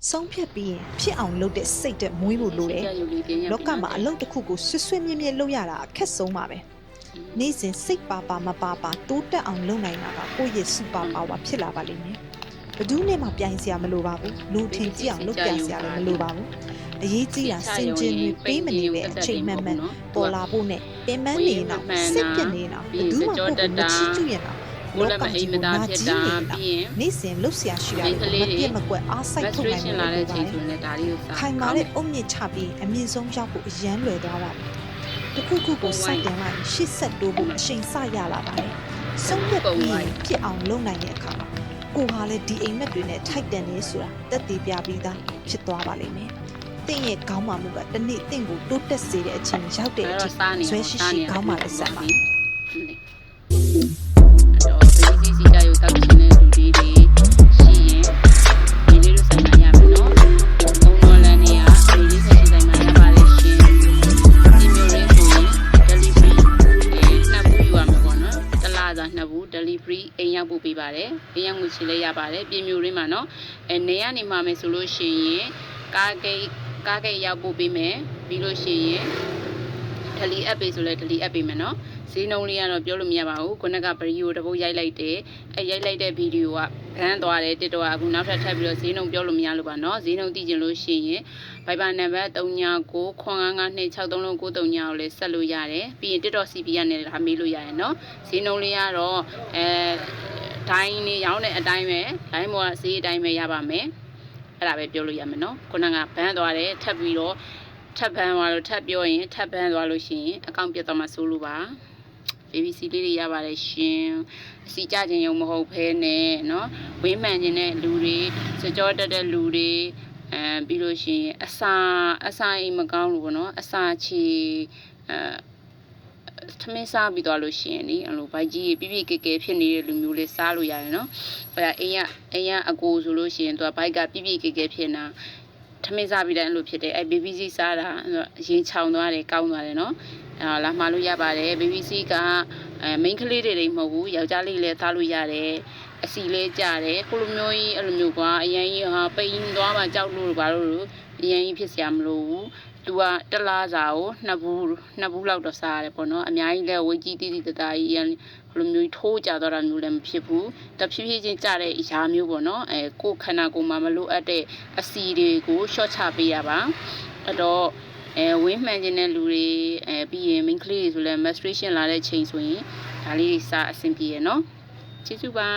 ဆုံးဖြတ်ပြီးရင်ဖြစ်အောင်လုပ်တဲ့စိတ်တဲ့မွေးဖို့လိုတယ်လောကမှာအလုပ်တစ်ခုကိုဆွဆွမြင့်မြင့်လုပ်ရတာအခက်ဆုံးပါပဲနေ့စဉ်စိတ်ပါမပါတိုးတက်အောင်လုပ်နိုင်တာကကိုယ့်ရဲ့စူပါပါဝါဖြစ်လာပါလိမ့်မယ်ဘယ်သူနဲ့မှပြိုင်စရာမလိုပါဘူးလူထင်ကြည့်အောင်လုပ်ပြစရာလည်းမလိုပါဘူးအရေးကြီးတာစင်ကျင်တွေပေးမနေတဲ့အချိန်မှန်ပေါ်လာဖို့နဲ့ပင်ပန်းနေတော့စိတ်ပြက်နေတော့ဘယ်သူမှကိုယ်ကိုမချီးကျူးရတာကိုလည်းမအိမ်မသားဖြစ်တာပြီးရင်နေ့စဉ်လှုပ်ရှားရှိတာမပြတ်မကွက်အားစိုက်ထုတ်နိုင်တယ်လာတဲ့အချိန်ဆိုရင်ဒါလေးကိုစားခိုင်မာတဲ့အုံမြင့်ချပြီးအမြင့်ဆုံးရောက်ဖို့အရန်လွယ်သွားပါပြီတခုခုကိုစိုက်တင်လိုက်ရှစ်ဆက်တိုးဖို့အချိန်စရလာပါတယ်ဆုံးဖြတ်ပြီးဖြစ်အောင်လုပ်နိုင်တဲ့အခါမှာကိုဟာလည်းဒီအိမ်မက်တွေနဲ့ထိုက်တန်နေဆိုတာတက်တည်ပြပြီးသားဖြစ်သွားပါလိမ့်မယ်တင့်ရဲ့ခေါင်းမာမှုကတနေ့တင့်ကိုတိုးတက်စေတဲ့အချိန်ရောက်တဲ့အချိန်ဆွဲရှိရှိခေါင်းမာလက်ဆက်ပါစီကြရုပ်တောက်ခြင်းတဲ့လူတွေရှိရင်ဒီလေးတို့ဆိုင်မှာရမယ်နော်။ဘုံတော်လန်နေရဒီလေးဆိုင်ဆိုင်မှာရပါတယ်ရှင်။ဒီမျိုးလေးဆိုရင် delivery နှစ်ဘူးယူရမှာပေါ့နော်။တစ်လစာနှစ်ဘူး delivery အိမ်ရောက်ပို့ပေးပါတယ်။အိမ်ရောက်ငွေချေလည်းရပါတယ်။ပြင်မျိုးလေးမှာနော်။နေရနေမှာမယ်ဆိုလို့ရှိရင်ကားဂိတ်ရောက်ပို့ပေးမယ်။ပြီးလို့ရှိရင်delete app ပေးဆိုလဲ delete app ပေးမယ်နော်။ဈေးနှုန်းလေးကတော့ပြောလို့မရပါဘူးခုနကဗီဒီယိုတစ်ပုတ်ရိုက်လိုက်တယ်ရိုက်လိုက်တဲ့ဗီဒီယိုကဘန်းသွားတယ်တစ်တော့အခုနောက်ထပ်ထပ်ပြီးတော့ဈေးနှုန်းပြောလို့မရလို့ပါเนาะဈေးနှုန်းသိချင်လို့ရှိရင် Viber နံပါတ်3995926393ကိုလည်းဆက်လို့ရတယ်ပြီးရင်တစ်တော့ CP ကနေလာမေးလို့ရတယ်เนาะဈေးနှုန်းလေးကတော့ဒိုင်းနေရောင်းတဲ့အတိုင်းပဲဒိုင်းပေါ်ကဈေးအတိုင်းပဲရပါမယ်အဲ့ဒါပဲပြောလို့ရမယ်เนาะခုနကဘန်းသွားတယ်ထပ်ပြီးတော့ထပ်ဘန်းသွားလို့ထပ်ပြောရင်ထပ်ဘန်းသွားလို့ရှိရင်အကောင့်ပြတ်သွားမှစိုးလို့ပါBBC လေးတွေရပါတယ်ရှင်အစီကြခြင်းရုံမဟုတ်ဘဲနဲ့เนาะဝင်းမှန်ခြင်းတဲ့လူတွေစကြောတက်တဲ့လူတွေပြီးလို့ရှိရင်အစာအိမ်မကောင်းလို့ပေါ့နော်အစာချီသမင်းစားပြီးသွားလို့ရှိရင်လေအဲ့လိုဘိုက်ကြီးပြပြကဲကဲဖြစ်နေတဲ့လူမျိုးလေးစားလို့ရတယ်เนาะအဲ့ဒါအိမ်ကအကိုဆိုလို့ရှိရင်သူကဘိုက်ကပြပြကဲကဲဖြစ်နေတာသမင်းစားပြီးတိုင်းအဲ့လိုဖြစ်တယ်အဲ့ BBC စားတာရင်ချောင်သွားတယ်ကောင်းသွားတယ်เนาะလာမှာလို့ရပါတယ် BBC ကမိန်းကလေးတွေမဟုတ်ဘူးယောက်ျားလေးလည်းသားလို့ရတယ်အစီလေးကြတယ်ကိုလိုမျိုးကြီးအဲ့လိုမျိုးကအရင်ကြီးဟာပိန်သွားမှကြောက်လို့ဘာလို့အရင်ကြီးဖြစ်စရာမလိုဘူးသူကတလားစာကိုနှစ်ဘူးလောက်တော့စားရတယ်ပေါ့နော်အများကြီးလည်းဝေးကြီးတိတိတသားကြီးဘလိုမျိုးထိုးကြတော့တာမျိုးလည်းမဖြစ်ဘူးတဖြည်းဖြည်းချင်းကြတဲ့အရာမျိုးပေါ့နော်ကိုခန္ဓာကိုယ်မှာမလိုအပ်တဲ့အစီတွေကို short ချပေးရပါအဲ့တော့ဝင်းမှန်ခြင်းတဲ့လူတွေပြီးရင် main ကလေးတွေဆိုလဲ menstruation လာတဲ့ချိန်ဆိုရင်ဒါလေးစအဆင်ပြေရနော်ကျေးဇူးပါ